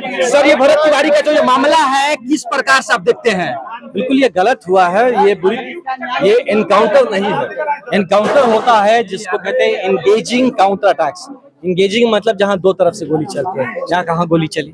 Sir ये भरत तिवारी का जो ये मामला है किस प्रकार से आप देखते हैं? बिल्कुल ये गलत हुआ है। ये एनकाउंटर नहीं है। एनकाउंटर होता है जिसको कहते हैं एंगेजिंग काउंटर अटैक्स। इंगेजिंग मतलब जहां दो तरफ से गोली चलती है, जहां कहां गोली चली,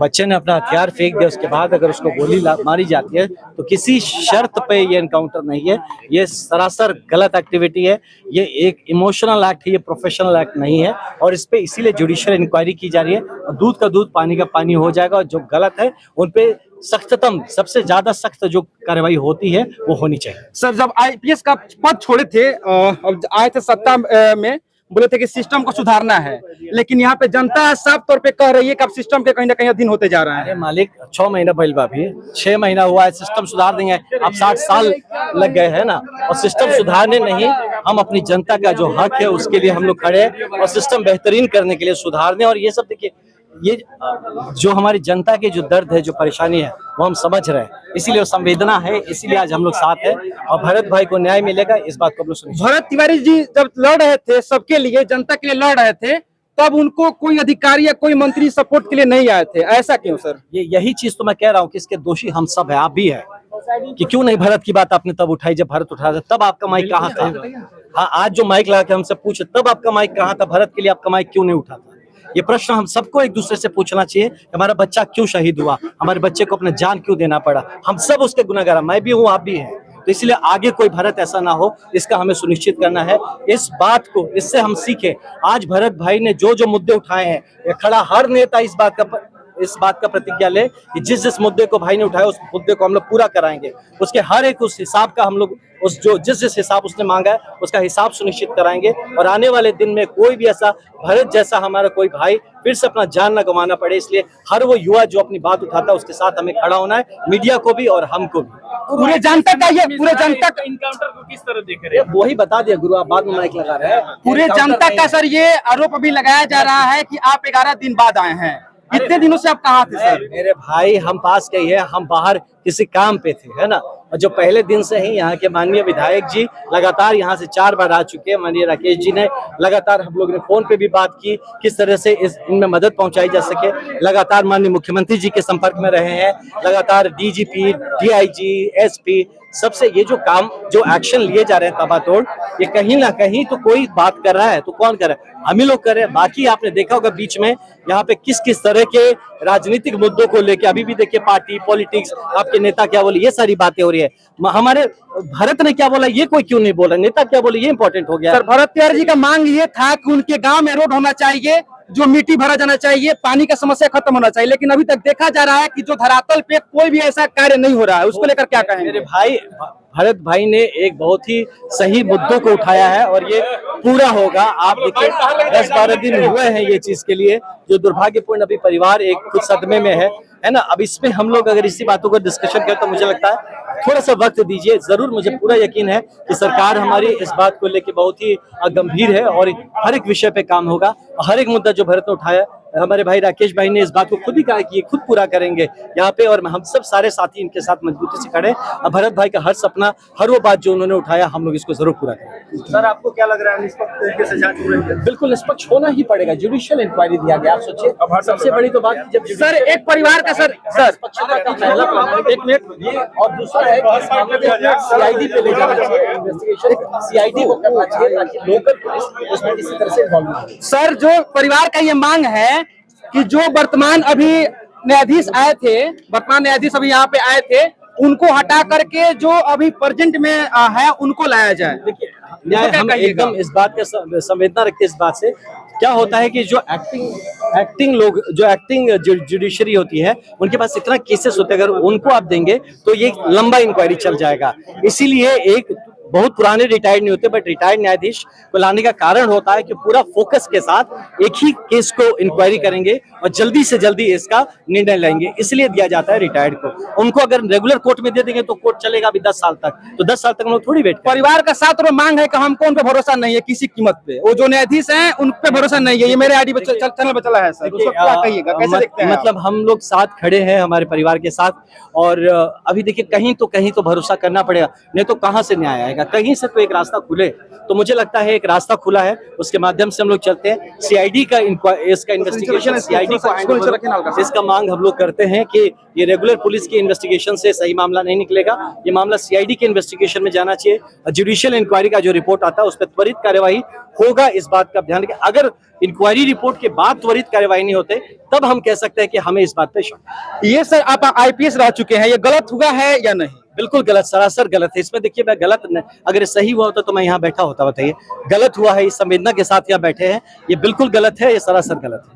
बच्चे ने अपना हथियार फेंक दिया, उसके बाद अगर उसको गोली मारी जाती है तो किसी शर्त पे ये एनकाउंटर नहीं है। ये सरासर गलत एक्टिविटी है। ये एक इमोशनल एक्ट है, ये प्रोफेशनल एक्ट नहीं है और इस पे इसीलिए जुडिशियल इंक्वायरी की जा रही है। दूध का दूध पानी का पानी हो जाएगा और जो गलत है उन पे सख्ततम, सबसे ज्यादा सख्त जो कार्रवाई होती है वो होनी चाहिए। सर जब आईपीएस का पद छोड़े थे, अब आए थे सत्ता में, बोले थे कि सिस्टम को सुधारना है, लेकिन यहाँ पे जनता साफ तौर पे कह रही है कि अब सिस्टम के कहीं ना कहीं अधीन होते जा रहा है। मालिक 6 महीना बा भी 6 महीना हुआ है, सिस्टम सुधार देंगे। अब 60 साल लग गए हैं ना, और सिस्टम सुधारने नहीं, हम अपनी जनता का जो हक है उसके लिए हम लोग खड़े हैं और सिस्टम बेहतरीन करने के लिए सुधारने। और ये सब देखिए, ये जो हमारी जनता की जो दर्द है, जो परेशानी है, वो हम समझ रहे हैं, इसीलिए संवेदना है, इसीलिए आज हम लोग साथ हैं और भरत भाई को न्याय मिलेगा, इस बात को हम लोग सुनिश्चित। भरत तिवारी जी जब लड़ रहे थे सबके लिए, जनता के लिए लड़ रहे थे, तब उनको कोई अधिकारी या कोई मंत्री सपोर्ट के लिए नहीं आए थे, ऐसा क्यों सर? यही चीज तो मैं कह रहा हूँ कि इसके दोषी हम सब है, आप भी है, कि क्यों नहीं भरत की बात आपने तब उठाई जब भरत उठा था, तब आपका माइक कहाँ था? हाँ, आज जो माइक लगा के हमसे पूछे तब आपका माइक कहाँ था? भरत के लिए आपका माइक क्यों नहीं उठा था? ये प्रश्न हम सबको एक दूसरे से पूछना चाहिए। हमारा बच्चा क्यों शहीद हुआ, हमारे बच्चे को अपना जान क्यों देना पड़ा? हम सब उसके गुनहगार, मैं भी हूँ, आप भी हैं। तो इसलिए आगे कोई भरत ऐसा ना हो, इसका हमें सुनिश्चित करना है। इस बात को, इससे हम सीखे। आज भरत भाई ने जो जो मुद्दे उठाए हैं, ये खड़ा हर नेता इस बात का प्रतिज्ञा ले कि जिस मुद्दे को भाई ने उठाया उस मुद्दे को हम लोग पूरा कराएंगे। उसके हर एक उस हिसाब का हम लोग जिस हिसाब उसने मांगा है उसका हिसाब सुनिश्चित कराएंगे। और आने वाले दिन में कोई भी ऐसा भरत जैसा हमारा कोई भाई फिर से अपना जान न गंवाना पड़े, इसलिए हर वो युवा जो अपनी बात उठाता है उसके साथ हमें खड़ा होना है, मीडिया को भी और हमको भी। पूरे जनता का इनकाउंटर को किस तरह देख रहे हैं? वही बता दिया गुरु, आप बाद में माइक लगा रहे हैं। पूरे जनता का सर ये आरोप अभी लगाया जा रहा है कि आप 11 दिन बाद आए हैं। इतने दिनों से आप कहाँ थे सर? मेरे भाई, हम पास गए हैं, हम बाहर किसी काम पे थे, है ना। और जो पहले दिन से ही यहाँ के माननीय विधायक जी लगातार यहाँ से 4 बार आ चुके हैं। माननीय राकेश जी ने लगातार, हम लोग ने फोन पे भी बात की किस तरह से इनमें मदद पहुंचाई जा सके। लगातार माननीय मुख्यमंत्री जी के संपर्क में रहे हैं, लगातार डीजीपी, डीआईजी, एसपी, सबसे ये जो काम, जो एक्शन लिए जा रहे हैं ताबड़तोड़, ये कहीं ना कहीं तो कोई बात कर रहा है, तो कौन कर रहा है? हम ही लोग कर रहे हैं। बाकी आपने देखा होगा बीच में यहाँ पे किस किस तरह के राजनीतिक मुद्दों को लेके, अभी भी देखिए पार्टी पॉलिटिक्स, आपके नेता क्या बोले, ये सारी बातें हो रही है। हमारे भरत ने क्या बोला ये कोई क्यों नहीं बोल रहा, नेता क्या बोले ये इंपॉर्टेंट हो गया। सर भरत तिवारी जी का मांग ये था कि उनके गांव में रोड होना चाहिए, जो मिट्टी भरा जाना चाहिए, पानी का समस्या खत्म होना चाहिए, लेकिन अभी तक देखा जा रहा है कि जो धरातल पे कोई भी ऐसा कार्य नहीं हो रहा है। उसको लेकर क्या कहेंगे? मेरे भाई, भरत भाई ने एक बहुत ही सही मुद्दों को उठाया है और ये पूरा होगा। आप देखिए 10-12 दिन हुए हैं ये चीज के लिए, जो दुर्भाग्यपूर्ण अभी परिवार एक खुद सदमे में है ना। अब इसमें हम लोग अगर इसी बातों को डिस्कशन करें तो मुझे लगता है थोड़ा सा वक्त दीजिए। जरूर, मुझे पूरा यकीन है कि सरकार हमारी इस बात को लेके बहुत ही गंभीर है और हर एक विषय पे काम होगा। हर एक मुद्दा जो भरत ने उठाया, हमारे भाई राकेश भाई ने इस बात को खुद ही कहा कि ये खुद पूरा करेंगे यहाँ पे, और हम सब सारे साथी इनके साथ मजबूती से खड़े। अब भरत भाई का हर सपना, हर वो बात जो उन्होंने उठाया, हम लोग इसको जरूर पूरा करेंगे। सर आपको क्या लग रहा है, निष्पक्ष तरीके से जांच हो रही है? बिल्कुल निष्पक्ष होना ही पड़ेगा। जुडिशियल इंक्वायरी दिया गया, आप सोचिए, सबसे बड़ी तो बात जब सर एक परिवार का सर पहला प्रमाण, एक मिनट, ये और दूसरा है सीआईडी पे ले जाना चाहिए, इन्वेस्टिगेशन सीआईडी को करना चाहिए ताकि लोकल पुलिस उसमें किसी तरह से इन्वॉल्व हो। सर जो परिवार का ये मांग है कि जो वर्तमान अभी न्यायाधीश आए थे, वर्तमान न्यायाधीश अभी यहाँ पे आए थे, उनको हटा करके जो अभी प्रेजेंट में है उनको लाया जाए। देखिए न्याय, हम एकदम इस बात का संवेदना रखते हैं। इस बात से क्या होता है कि जो एक्टिंग लोग, जो एक्टिंग जुडिशरी होती है, उनके पास इतना केसेस होते हैं, अगर उनको आप देंगे तो ये लंबा इंक्वायरी चल जाएगा। इसीलिए एक बहुत पुराने रिटायर्ड नहीं होते, बट रिटायर्ड न्यायाधीश को लाने का कारण होता है कि पूरा फोकस के साथ एक ही केस को इंक्वायरी करेंगे और जल्दी से जल्दी इसका निर्णय लेंगे, इसलिए दिया जाता है रिटायर्ड को। उनको अगर रेगुलर कोर्ट में दे देंगे तो कोर्ट चलेगा अभी 10 साल तक, तो 10 साल तक हम लोग थोड़ी वेट करें। परिवार का साथ और मांग है कि हमको उन पे भरोसा नहीं है किसी कीमत पे, वो जो न्यायाधीश हैं उन पे भरोसा नहीं है। ये मेरे आईडी पे चैनल पे चला है सर, उसको क्या कहिएगा, कैसे देखते हैं? मतलब हम लोग साथ खड़े हैं हमारे परिवार के साथ, और अभी देखिए कहीं तो भरोसा करना पड़ेगा, नहीं तो कहाँ से न्याय आएगा। जाएगा, कहीं से तो एक रास्ता खुले। तो मुझे लगता है एक रास्ता खुला है, उसके माध्यम से हम लोग चलते हैं। सीआईडी का इसका इन्वेस्टिगेशन सीआईडी को हैंड ओवर, इसका मांग हम लोग करते हैं कि ये रेगुलर पुलिस की इन्वेस्टिगेशन से सही मामला नहीं निकलेगा, ये मामला सीआईडी के इन्वेस्टिगेशन में जाना चाहिए। जुडिशियल इंक्वायरी का जो रिपोर्ट आता है उस पर त्वरित कार्यवाही होगा, इस बात का ध्यान रखें। अगर इंक्वायरी रिपोर्ट के बाद त्वरित कार्यवाही नहीं होते तब हम कह सकते हैं कि हमें इस बात पे शक। ये सर आप आईपीएस रह चुके हैं, ये गलत हुआ है या नहीं? बिल्कुल गलत, सरासर गलत है। इसमें देखिए मैं गलत अगर ये सही हुआ होता तो मैं यहाँ बैठा होता, बताइए। गलत हुआ है, इस संवेदना के साथ यहाँ बैठे हैं, ये बिल्कुल गलत है, ये सरासर गलत है।